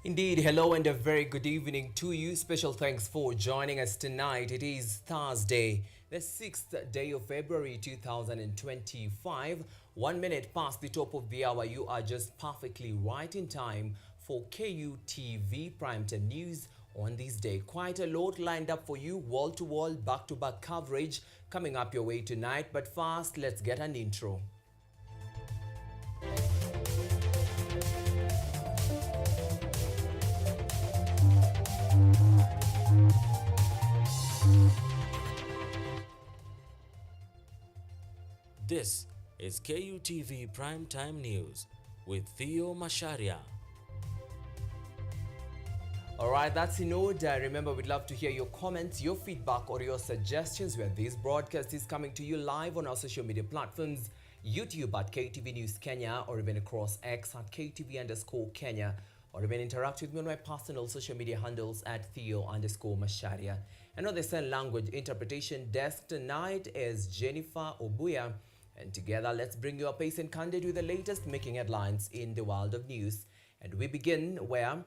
Indeed, hello and a very good evening to you. Special thanks for joining us tonight. It is Thursday, the 6th day of February 2025. 1 minute past the top of the hour. You are just perfectly right in time for KUTV Primetime News on this day. Quite a lot lined up for you, wall-to-wall, back-to-back coverage coming up your way tonight. But first, let's get an intro. This is KUTV Primetime News with Theo Macharia. Alright, that's in order. Remember, we'd love to hear your comments, your feedback, or your suggestions where this broadcast is coming to you live on our social media platforms, YouTube at KTV News Kenya, or even across X at KTV_Kenya, or even interact with me on my personal social media handles at Theo_Macharia. And on the sign language interpretation desk tonight is Jennifer Obuya. And together, let's bring you up pace and candid with the latest making headlines in the world of news. And we begin where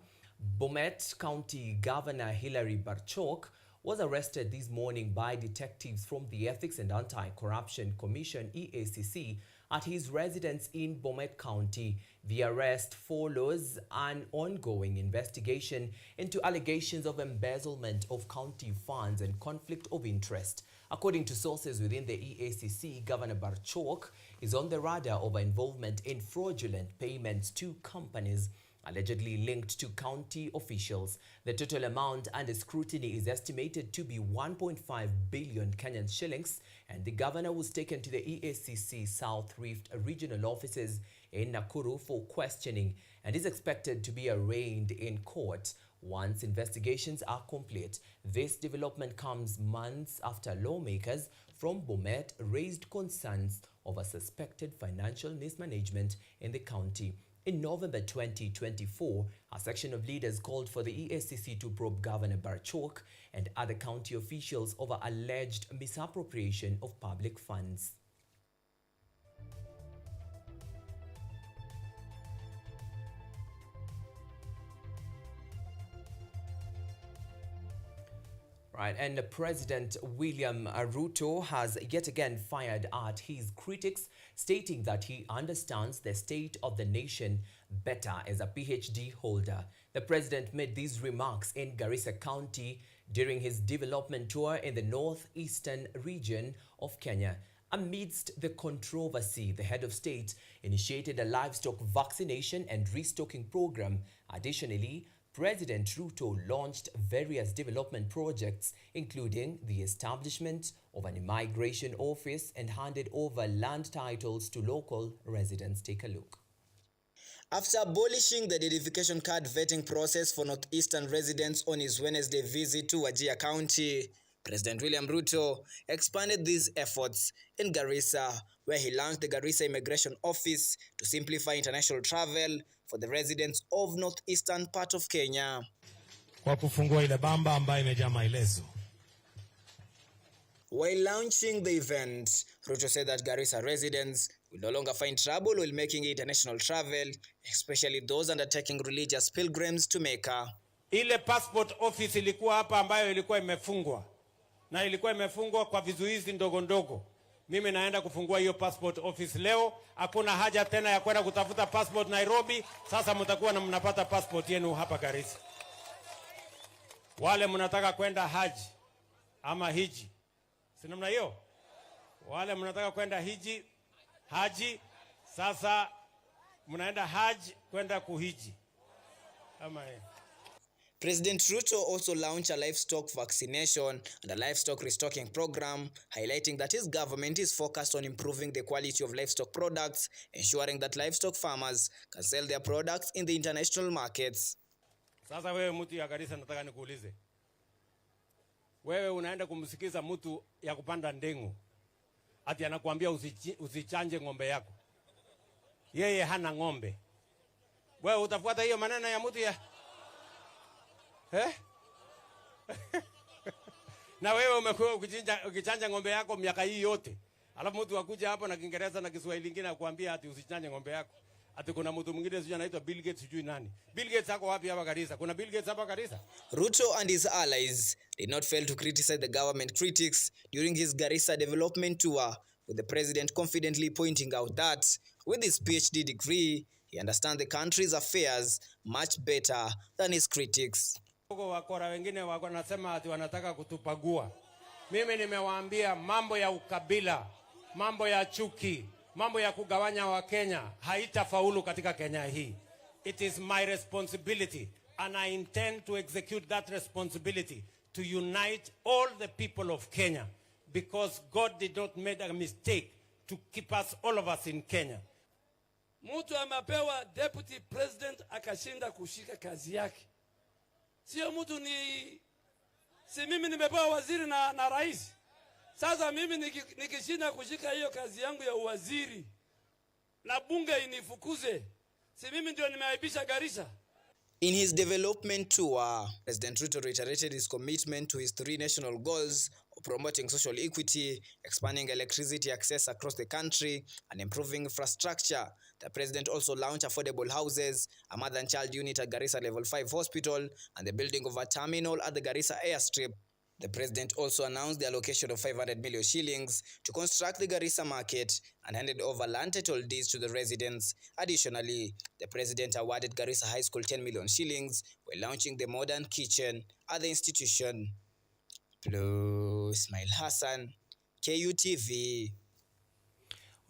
Bomet County Governor Hilary Barchok was arrested this morning by detectives from the Ethics and Anti-Corruption Commission (EACC) at his residence in Bomet County. The arrest follows an ongoing investigation into allegations of embezzlement of county funds and conflict of interest. According to sources within the EACC, Governor Barchok is on the radar over involvement in fraudulent payments to companies allegedly linked to county officials. The total amount under scrutiny is estimated to be 1.5 billion Kenyan shillings, and the governor was taken to the EACC South Rift regional offices in Nakuru for questioning and is expected to be arraigned in court once investigations are complete. This development comes months after lawmakers from Bomet raised concerns over suspected financial mismanagement in the county. In November 2024, a section of leaders called for the EACC to probe Governor Barchok and other county officials over alleged misappropriation of public funds. Right, and President William Ruto has yet again fired at his critics, stating that he understands the state of the nation better as a PhD holder. The president made these remarks in Garissa County during his development tour in the northeastern region of Kenya. Amidst the controversy, the head of state initiated a livestock vaccination and restocking program. Additionally, President Ruto launched various development projects, including the establishment of an immigration office and handed over land titles to local residents. Take a look. After abolishing the identification card vetting process for northeastern residents on his Wednesday visit to Wajir County, President William Ruto expanded these efforts in Garissa, where he launched the Garissa Immigration Office to simplify international travel for the residents of northeastern part of Kenya. Kwa kufungua ile bamba ambayo imejaa maelezo. While launching the event, Ruto said that Garissa residents will no longer find trouble while making international travel, especially those undertaking religious pilgrims to Mecca. Ile passport office ilikuwa hapa ambayo ilikuwa imefungwa. Na ilikuwa imefungwa kwa vizuizi ndogo ndogo. Mimi naenda kufungua hiyo passport office leo. Hakuna haja tena ya kwenda kutafuta passport Nairobi. Sasa mtakuwa na mnapata passport yenu hapa Garissa. Wale mnataka kwenda haji ama hiji. Si namna hiyo? Wale mnataka kwenda haji, sasa mnaenda haji kwenda kuhiji. Ama hiyo. President Ruto also launched a livestock vaccination and a livestock restocking program, highlighting that his government is focused on improving the quality of livestock products, ensuring that livestock farmers can sell their products in the international markets. Sasa wewe mtu ya Garissa nataka nikuulize. Wewe unaenda kumsikiza mtu ya kupanda ndengu. Ati anakuambia usichanje ng'ombe yako. Yeye hana ng'ombe. Wewe utafuata hiyo maneno ya mtu ya na wewe umekuwa ukichanja ng'ombe yako miaka hii yote. Alafu mtu akuja hapo na Kiingereza na Kiswahili kingine akwambia ati usichanje ng'ombe yako. ati kuna mtu mwingine sijui anaitwa Bill Gates sijui nani. Bill Gates ako wapi hapa Garissa? Kuna Bill Gates hapa Garissa? Ruto and his allies did not fail to criticize the government critics during his Garissa development tour, with the president confidently pointing out that with his PhD degree, he understands the country's affairs much better than his critics. Wakora wengine wako nasema ati wanataka kutupagua. Mimi nimewaambia mambo ya ukabila, mambo ya chuki, mambo ya kugawanya wa Kenya haitafaulu katika Kenya hii. It is my responsibility and I intend to execute that responsibility to unite all the people of Kenya, because God did not make a mistake to keep us, all of us in Kenya. Mtu amepewa deputy president akashinda kushika kazi yake. Sio mtu si mimi nimepewa waziri na rais. Sasa mimi nikishinda kushika hiyo kazi yangu ya uwaziri na bunge inifukuze, si mimi ndio nimeaibisha Garissa? In his development tour, President Ruto reiterated his commitment to his 3 national goals of promoting social equity, expanding electricity access across the country, and improving infrastructure. The president also launched affordable houses, a mother and child unit at Garissa Level 5 Hospital, and the building of a terminal at the Garissa Airstrip. The president also announced the allocation of 500 million shillings to construct the Garissa market and handed over land title deeds to the residents. Additionally, the president awarded Garissa High School 10 million shillings while launching the modern kitchen at the institution. Blue Smile Hassan, KUTV.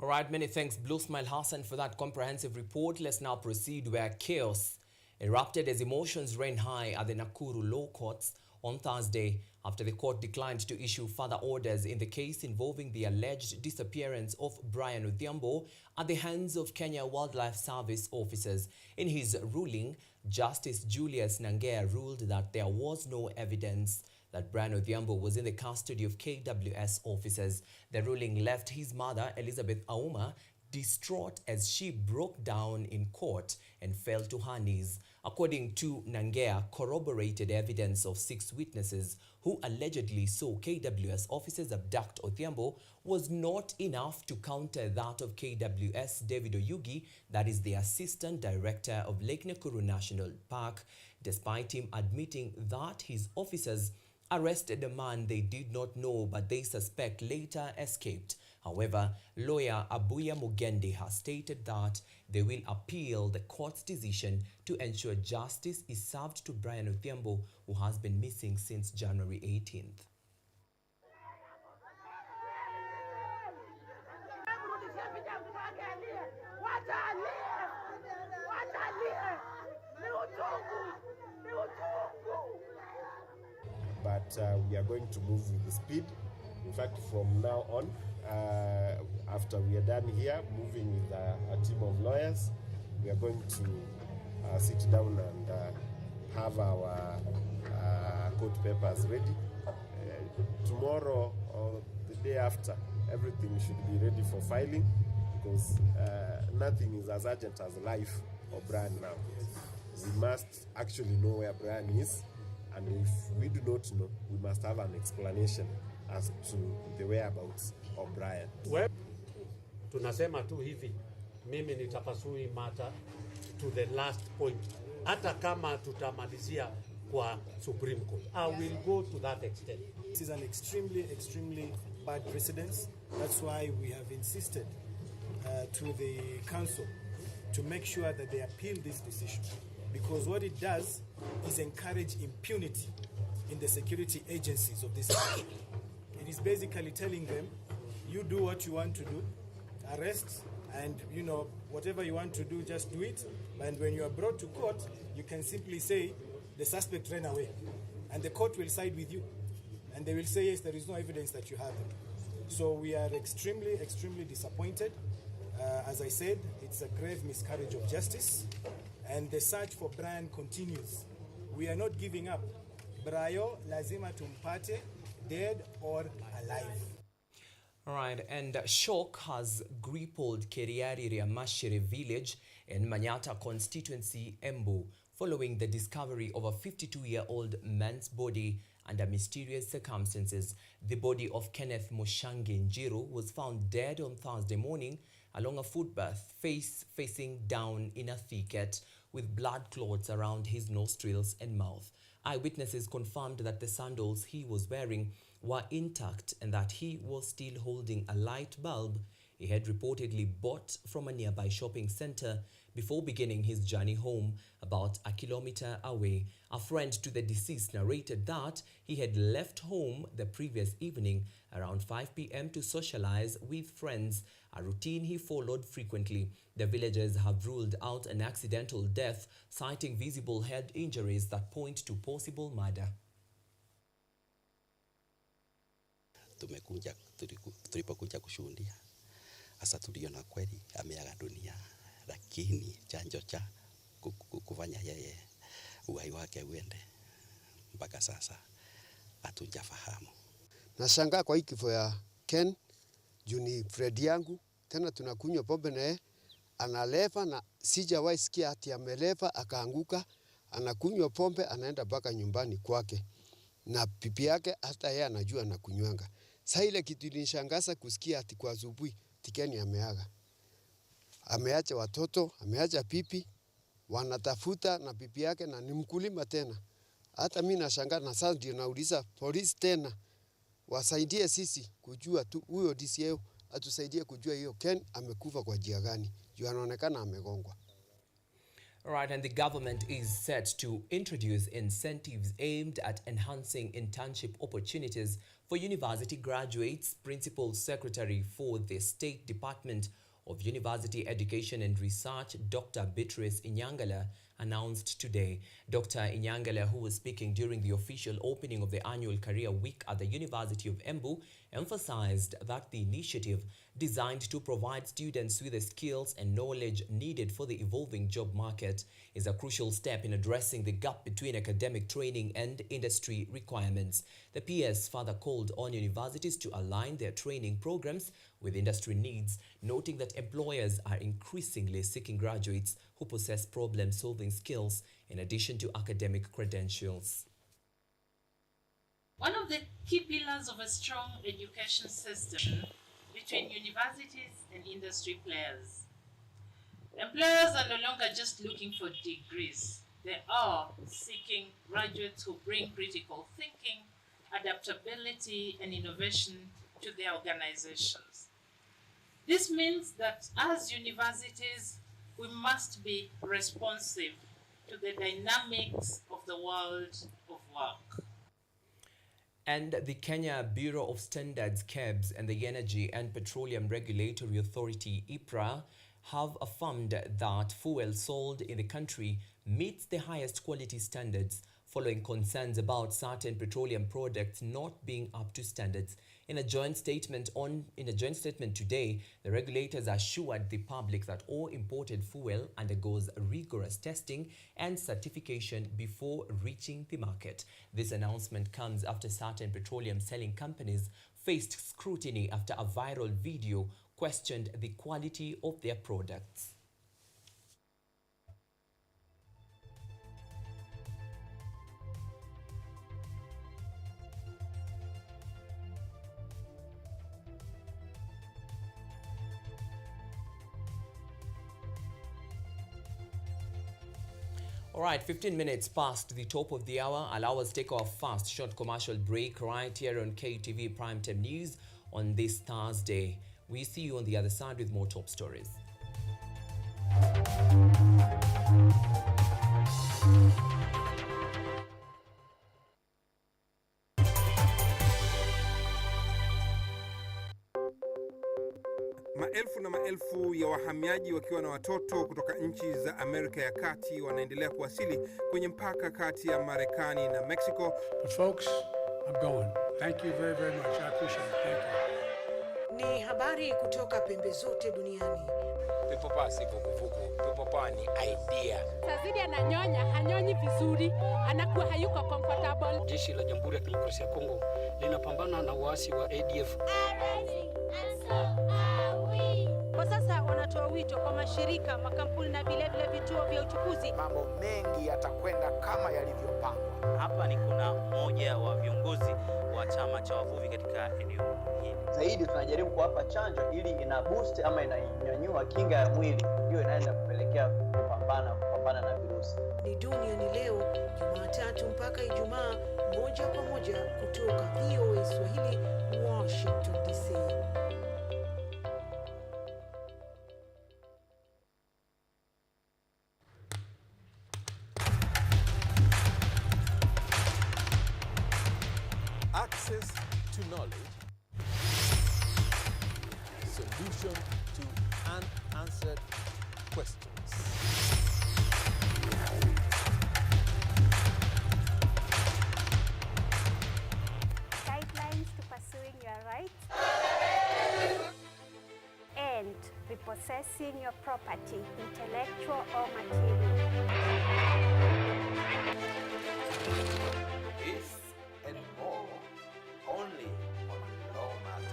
All right, many thanks, Blue Smile Hassan, for that comprehensive report. Let's now proceed where chaos erupted as emotions ran high at the Nakuru Law Courts on Thursday after the court declined to issue further orders in the case involving the alleged disappearance of Brian Odhiambo at the hands of Kenya Wildlife Service officers. In his ruling, Justice Julius Nangea ruled that there was no evidence that Brian Odhiambo was in the custody of KWS officers. The ruling left his mother, Elizabeth Auma, distraught as she broke down in court and fell to her knees. According to Nangea, corroborated evidence of 6 witnesses who allegedly saw KWS officers abduct Odhiambo was not enough to counter that of KWS David Oyugi, that is the Assistant Director of Lake Nakuru National Park, despite him admitting that his officers arrested a man they did not know but they suspect later escaped. However, lawyer Abuya Mugendi has stated that they will appeal the court's decision to ensure justice is served to Brian Odhiambo, who has been missing since January 18th. But we are going to move with the speed. In fact, from now on, after we are done here, moving with a team of lawyers, we are going to sit down and have our court papers ready. Tomorrow or the day after, everything should be ready for filing, because nothing is as urgent as life of Brian now. We must actually know where Brian is, and if we do not know, we must have an explanation as to the whereabouts of Brian. Well, tunasema tu hivi, mimi nitapasui mata to the last point. Hata kama tutamalizia kwa Supreme Court, I will go to that extent. This is an extremely bad precedence. That's why we have insisted to the council to make sure that they appeal this decision. Because what it does is encourage impunity in the security agencies of this country. It is basically telling them, you do what you want to do, arrest, and whatever you want to do, just do it. And when you are brought to court, you can simply say, the suspect ran away. And the court will side with you. And they will say, yes, there is no evidence that you have him. So we are extremely disappointed. As I said, it's a grave miscarriage of justice. And the search for Brian continues. We are not giving up. Brayo lazima tumpate, dead or alive. All right, and shock has crippled Keriari Riamashire village in Manyata constituency, Embu, following the discovery of a 52-year-old man's body under mysterious circumstances. The body of Kenneth Mushangi Njiru was found dead on Thursday morning along a footpath facing down in a thicket with blood clots around his nostrils and mouth. Eyewitnesses confirmed that the sandals he was wearing were intact and that he was still holding a light bulb he had reportedly bought from a nearby shopping center before beginning his journey home about a kilometer away. A friend to the deceased narrated that he had left home the previous evening around 5 p.m. to socialize with friends, a routine he followed frequently. The villagers have ruled out an accidental death, citing visible head injuries that point to possible murder. Tulipokuja kushuhudia hasa tuliona kweli ameaga dunia, lakini chanjo cha kufanya yeye uhai wake uende mpaka sasa hatujafahamu. Nashangaa kwa hii kifo ya Ken, juni Fred yangu, tena tunakunywa pombe naye analefa, na sijawahi sikia ati amelefa akaanguka, anakunywa pombe anaenda mpaka nyumbani kwake, na pipi yake hata yeye anajua anakunywanga. Sasa ile kitu ilinishangaza kusikia ati kwa asubuhi Ken ameaga. Ameacha watoto, ameacha pipi, wanatafuta na pipi yake, na ni mkulima tena. Hata mimi nashangaa, na sasa ndio nauliza polisi tena wasaidie sisi kujua tu, huyo DCI atusaidie kujua hiyo Ken amekufa kwa njia gani, juu anaonekana amegongwa. Right, and the government is set to introduce incentives aimed at enhancing internship opportunities for university graduates. Principal Secretary for the State Department of University Education and Research, Dr. Beatrice Inyangala, announced today. Dr. Inyangala, who was speaking during the official opening of the annual Career Week at the University of Embu, emphasized that the initiative, designed to provide students with the skills and knowledge needed for the evolving job market, is a crucial step in addressing the gap between academic training and industry requirements. The PS further called on universities to align their training programs with industry needs, noting that employers are increasingly seeking graduates who possess problem-solving skills in addition to academic credentials. One of the key pillars of a strong education system between universities and industry players. Employers are no longer just looking for degrees. They are seeking graduates who bring critical thinking, adaptability, and innovation to their organizations. This means that as universities, we must be responsive to the dynamics of the world of work. And the Kenya Bureau of Standards, KEBS, and the Energy and Petroleum Regulatory Authority, EPRA, have affirmed that fuel sold in the country meets the highest quality standards, following concerns about certain petroleum products not being up to standards. In a joint statement today, the regulators assured the public that all imported fuel undergoes rigorous testing and certification before reaching the market. This announcement comes after certain petroleum selling companies faced scrutiny after a viral video questioned the quality of their products. All right, 15 minutes past the top of the hour. Allow us to take our first short commercial break right here on KTV Primetime News on this Thursday. We see you on the other side with more top stories. Maelfu na maelfu ya wahamiaji wakiwa na watoto kutoka nchi za Amerika ya Kati wanaendelea kuwasili kwenye mpaka kati ya Marekani na Mexico. But folks, I'm going. Thank you very, very much. I appreciate it. Thank you. Ni habari kutoka pembe zote duniani. Pepo pasi vuguvugu. Pepo pa ni idea. Sazidi ananyonya, hanyonyi vizuri, anakuwa hayuko comfortable. Jeshi la Jamhuri ya Kidemokrasia ya Kongo linapambana na waasi wa ADF. Kwa sasa wanatoa wito kwa mashirika, makampuni na vile vituo vya uchukuzi. Mambo mengi yatakwenda kama yalivyopangwa. Hapa ni kuna mmoja wa viongozi wa chama cha wavuvi katika eneo hili. Zaidi tunajaribu kuwapa chanjo ili ina boost ama inanyanyua kinga ya mwili, hiyo inaenda kupelekea kupambana na virusi. Ni Duniani Leo, Jumatatu mpaka Ijumaa, moja kwa moja kutoka VOA Swahili, Washington DC. Access to knowledge, solution to unanswered questions. Guidelines to pursuing your rights and repossessing your property, intellectual or material. This and more only on Law Matters.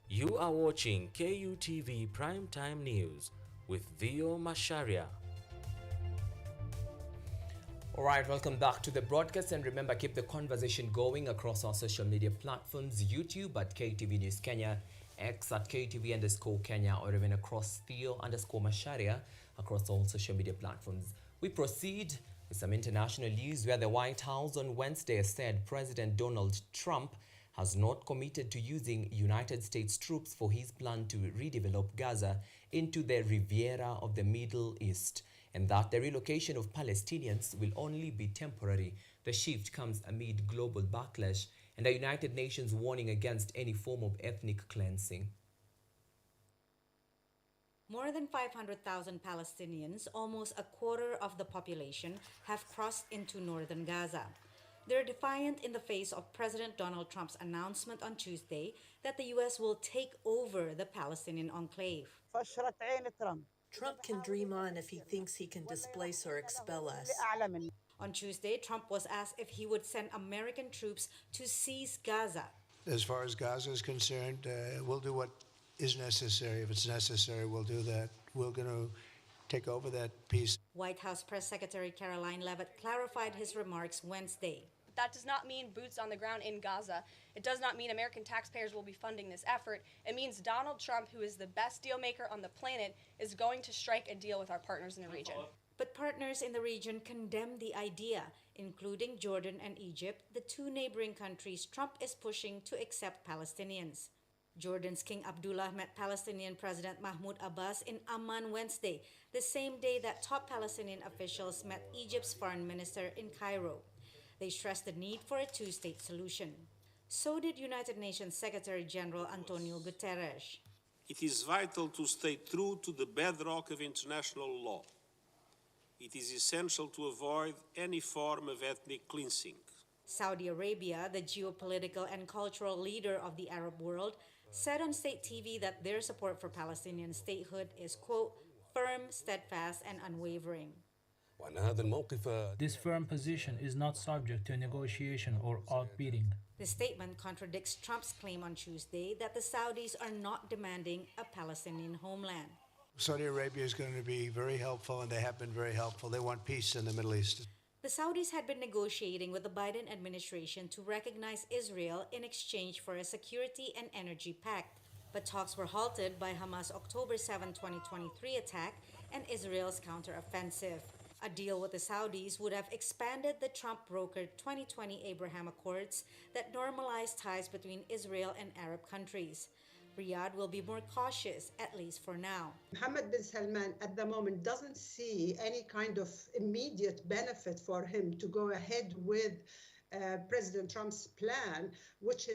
You are watching KUTV Primetime News with Theo Macharia. All right, welcome back to the broadcast, and remember, keep the conversation going across our social media platforms: YouTube at KTV News Kenya, X at KTV_Kenya, or even across Theo_Macharia across all social media platforms. We proceed with some international news, where the White House on Wednesday said President Donald Trump has not committed to using United States troops for his plan to redevelop Gaza into the Riviera of the Middle East, and that the relocation of Palestinians will only be temporary. The shift comes amid global backlash and the United Nations warning against any form of ethnic cleansing. More than 500,000 Palestinians, almost a quarter of the population, have crossed into northern Gaza. They're defiant in the face of President Donald Trump's announcement on Tuesday that the U.S. will take over the Palestinian enclave. Trump can dream on if he thinks he can displace or expel us. On Tuesday, Trump was asked if he would send American troops to seize Gaza. As far as Gaza is concerned, we'll do what is necessary. If it's necessary, we'll do that. We're going to take over that piece. White House Press Secretary Caroline Leavitt clarified his remarks Wednesday. That does not mean boots on the ground in Gaza. It does not mean American taxpayers will be funding this effort. It means Donald Trump, who is the best deal maker on the planet, is going to strike a deal with our partners in the region. But partners in the region condemn the idea, including Jordan and Egypt, the two neighboring countries Trump is pushing to accept Palestinians. Jordan's King Abdullah met Palestinian President Mahmoud Abbas in Amman Wednesday, the same day that top Palestinian officials met Egypt's foreign minister in Cairo. They stressed the need for a two-state solution. So did United Nations Secretary General Antonio Guterres. It is vital to stay true to the bedrock of international law. It is essential to avoid any form of ethnic cleansing. Saudi Arabia, the geopolitical and cultural leader of the Arab world, said on state TV that their support for Palestinian statehood is, quote, firm, steadfast, and unwavering. This firm position is not subject to negotiation or outbidding. The statement contradicts Trump's claim on Tuesday that the Saudis are not demanding a Palestinian homeland. Saudi Arabia is going to be very helpful, and they have been very helpful. They want peace in the Middle East. The Saudis had been negotiating with the Biden administration to recognize Israel in exchange for a security and energy pact. But talks were halted by Hamas' October 7, 2023 attack and Israel's counteroffensive. A deal with the Saudis would have expanded the Trump-brokered 2020 Abraham Accords that normalized ties between Israel and Arab countries. Riyadh will be more cautious, at least for now. Mohammed bin Salman at the moment doesn't see any kind of immediate benefit for him to go ahead with President Trump's plan, which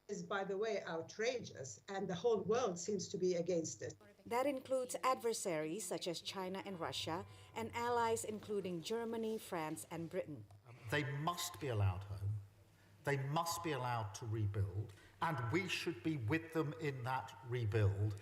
is, by the way, outrageous, and the whole world seems to be against it. That includes adversaries such as China and Russia, and allies including Germany, France, and Britain. They must be allowed home. They must be allowed to rebuild, and we should be with them in that rebuild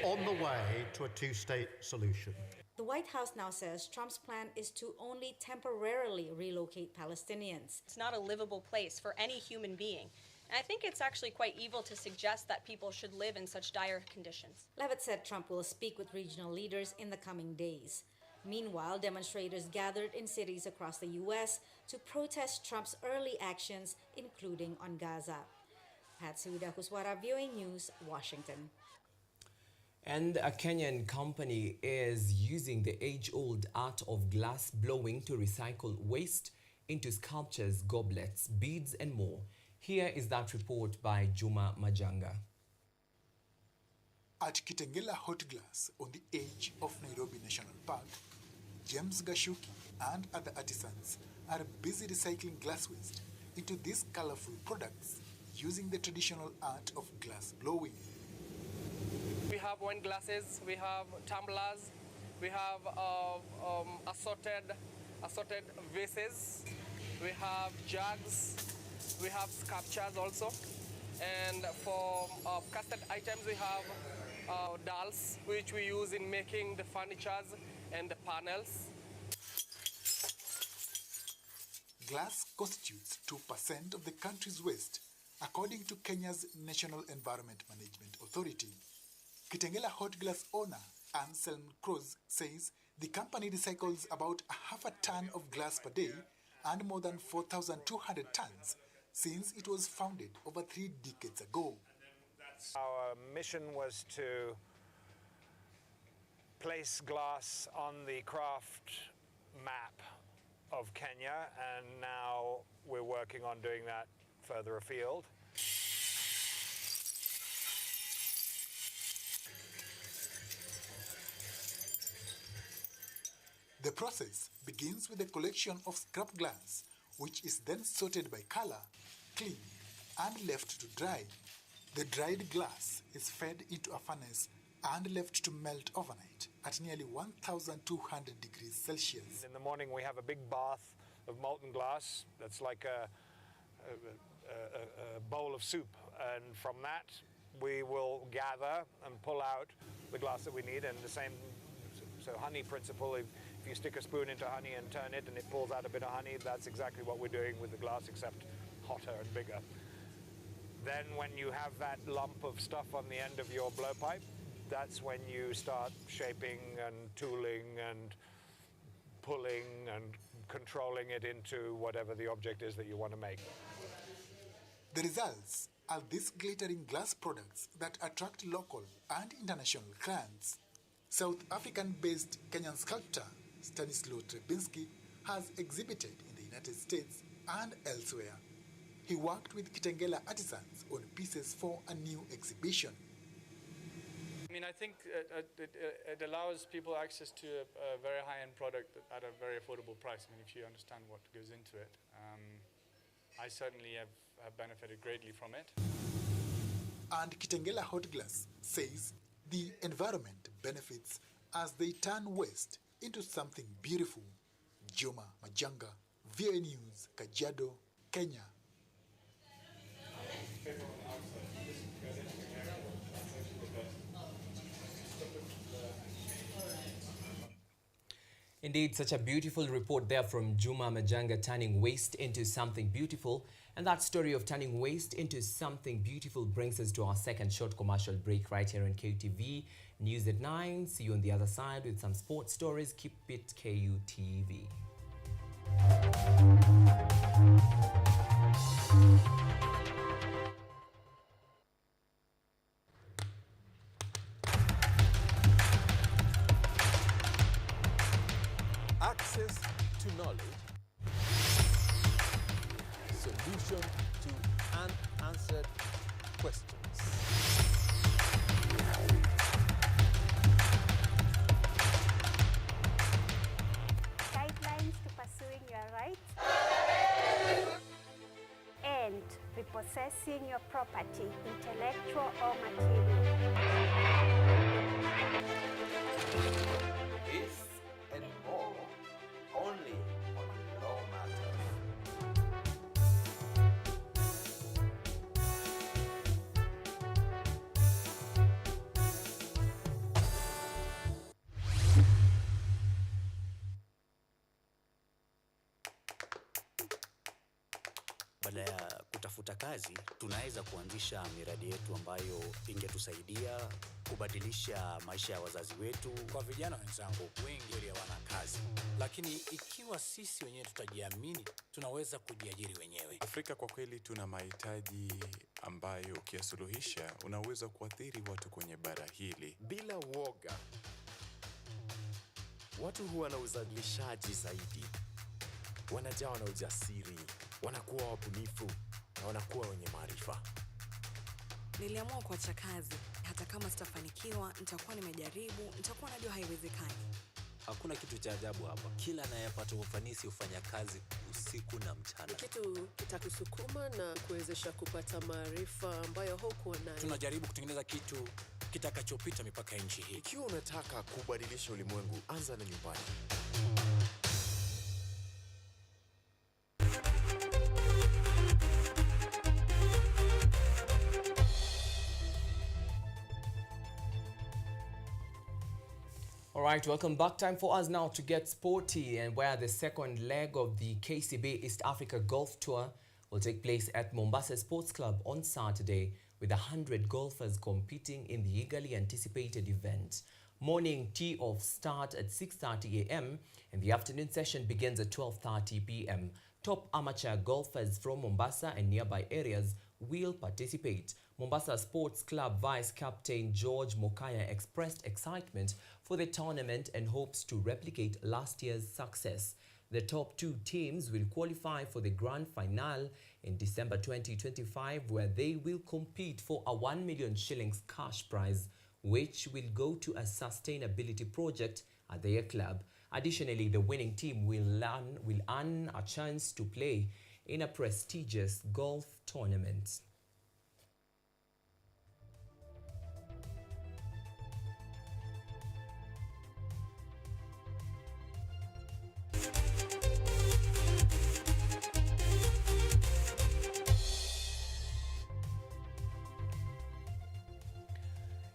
on the way to a two-state solution. The White House now says Trump's plan is to only temporarily relocate Palestinians. It's not a livable place for any human being. And I think it's actually quite evil to suggest that people should live in such dire conditions. Levitt said Trump will speak with regional leaders in the coming days. Meanwhile, demonstrators gathered in cities across the U.S. to protest Trump's early actions, including on Gaza. Patsuda Kuswara, Viewing News, Washington. And a Kenyan company is using the age-old art of glass blowing to recycle waste into sculptures, goblets, beads, and more. Here is that report by Juma Majanga. At Kitengela Hot Glass on the edge of Nairobi National Park, James Gashuki and other artisans are busy recycling glass waste into these colorful products using the traditional art of glass blowing. We have wine glasses, we have tumblers, we have assorted vases, we have jugs, we have sculptures also. And for custom items, we have dolls, which we use in making the furnitures and the panels. Glass constitutes 2% of the country's waste, according to Kenya's National Environment Management Authority. Kitengela Hot Glass owner Anselm Cruz says the company recycles about half a ton of glass per day and more than 4,200 tons since it was founded over 3 decades ago. Our mission was to place glass on the craft map of Kenya, and now we're working on doing that further afield. The process begins with a collection of scrap glass, which is then sorted by color, cleaned, and left to dry. The dried glass is fed into a furnace and left to melt overnight at nearly 1,200 degrees Celsius. In the morning we have a big bath of molten glass that's like a bowl of soup, and from that we will gather and pull out the glass that we need, and the same honey principle. If you stick a spoon into honey and turn it and it pulls out a bit of honey, that's exactly what we're doing with the glass, except hotter and bigger. Then when you have that lump of stuff on the end of your blowpipe, that's when you start shaping and tooling and pulling and controlling it into whatever the object is that you want to make. The results are these glittering glass products that attract local and international clients. South African-based Kenyan sculptor Stanislaw Trebinski has exhibited in the United States and elsewhere. He worked with Kitengela artisans on pieces for a new exhibition. I mean, I think it allows people access to a very high-end product at a very affordable price. I mean, if you understand what goes into it. I certainly have benefited greatly from it. And Kitengela Hot Glass says the environment benefits as they turn waste into something beautiful. Juma Majanga, VOA News, Kajiado, Kenya. Indeed, such a beautiful report there from Juma Majanga, turning waste into something beautiful. And that story of turning waste into something beautiful brings us to our second short commercial break right here on KUTV News at 9. See you on the other side with some sports stories. Keep it KUTV. Access to knowledge, solution to unanswered questions. Guidelines to pursuing your rights and repossessing your property, intellectual or material. This and more only on Law Matters. kutafuta kazi, tunaweza kuanzisha miradi yetu ambayo ingetusaidia kubadilisha maisha ya wazazi wetu. Kwa vijana wenzangu, wengi hawana kazi, lakini ikiwa sisi wenyewe tutajiamini, tunaweza kujiajiri wenyewe. Afrika kwa kweli tuna mahitaji ambayo ukiyasuluhisha unaweza kuathiri watu kwenye bara hili. Bila woga, watu huwa na uzalishaji zaidi, wanajawa na ujasiri, wanakuwa wabunifu na wanakuwa wenye maarifa. Niliamua kuacha kazi. Hata kama sitafanikiwa, nitakuwa nimejaribu, nitakuwa najua haiwezekani. Hakuna kitu cha ajabu hapa. Kila anayepata ufanisi hufanya kazi usiku na mchana. Kitu kitakusukuma na kuwezesha kupata maarifa ambayo hukuwa nayo. Tunajaribu kutengeneza kitu kitakachopita mipaka ya nchi hii. Ikiwa unataka kubadilisha ulimwengu, anza na nyumbani. All right, welcome back. Time for us now to get sporty, and where the second leg of the KCB East Africa Golf Tour will take place at Mombasa Sports Club on Saturday, with 100 golfers competing in the eagerly anticipated event. Morning tee-off start at 6:30 a.m. and the afternoon session begins at 12:30 p.m. Top amateur golfers from Mombasa and nearby areas will participate. Mombasa Sports Club Vice Captain George Macharia expressed excitement for the tournament and hopes to replicate last year's success. The top two teams will qualify for the grand finale in December 2025, where they will compete for a 1 million shillings cash prize, which will go to a sustainability project at their club. Additionally, the winning team will earn a chance to play in a prestigious golf tournament.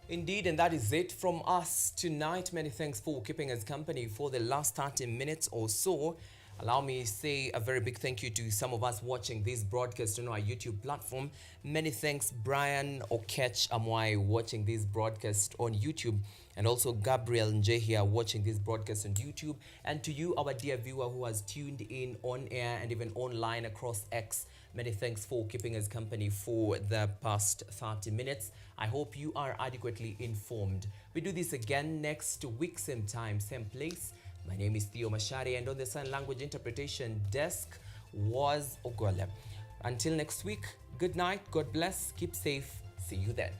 Indeed, and that is it from us tonight. Many thanks for keeping us company for the last 30 minutes or so. Allow me to say a very big thank you to some of us watching this broadcast on our YouTube platform. Many thanks, Brian Okech Amwai, watching this broadcast on YouTube, and also Gabriel Njehia watching this broadcast on YouTube. And to you, our dear viewer who has tuned in on air and even online across X, many thanks for keeping us company for the past 30 minutes. I hope you are adequately informed. We do this again next week, same time, same place. My name is Theo Macharia, and on the sign language interpretation desk was Ogole. Until next week, good night, God bless, keep safe, see you then.